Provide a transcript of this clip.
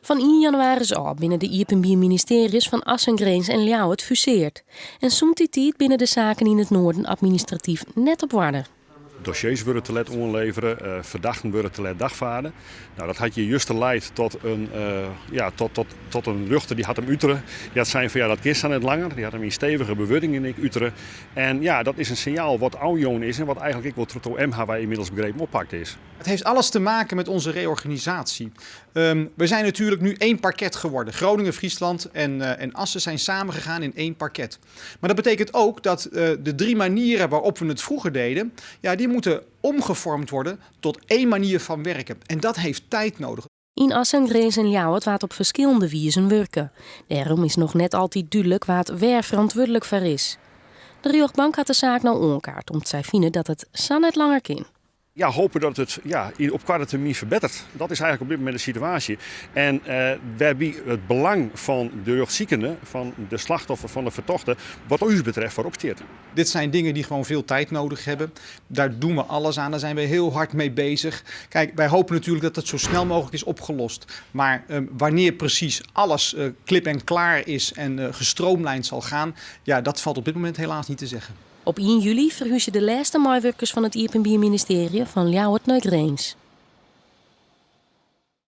Van 1 januari is al binnen de Iepenbier ministeries van Assen, Greens en Ljouwert fuseerd. En soms die tijd binnen de zaken in het noorden administratief net op waarde. Dossiers worden te let onleveren, verdachten worden te let dagvaarden. Nou, dat had je juist geleid tot een ruchter die had hem uteren. Die had zijn van ja, dat kist dan net langer. Die had hem in stevige bewuding in uteren. En ja, dat is een signaal wat oudjoon is en wat eigenlijk ik wel tot MH wij inmiddels begrepen oppakt is. Het heeft alles te maken met onze reorganisatie. We zijn natuurlijk nu één parket geworden. Groningen, Friesland en Assen zijn samengegaan in één parket. Maar dat betekent ook dat de 3 manieren waarop we het vroeger deden, ja, die moeten omgevormd worden tot één manier van werken. En dat heeft tijd nodig. In Assen, Greens en Ljouwert waard op verschillende wijzen werken. Daarom is nog net altijd duidelijk waar het weer verantwoordelijk voor is. De rechtbank had de zaak nou onkaart om te vinden dat het zo net langer kan. Ja, hopen dat het op korte termijn verbetert. Dat is eigenlijk op dit moment de situatie. En waarbij het belang van de rechtsziekenden, van de slachtoffer, van de vertochten, wat ons betreft voorop staat. Dit zijn dingen die gewoon veel tijd nodig hebben. Daar doen we alles aan, daar zijn we heel hard mee bezig. Kijk, wij hopen natuurlijk dat het zo snel mogelijk is opgelost. Maar wanneer precies alles klip en klaar is en gestroomlijnd zal gaan, ja, dat valt op dit moment helaas niet te zeggen. Op 1 juli verhuizen de laatste medewerkers van het Iepenbier ministerie van Ljouwert naar Greens.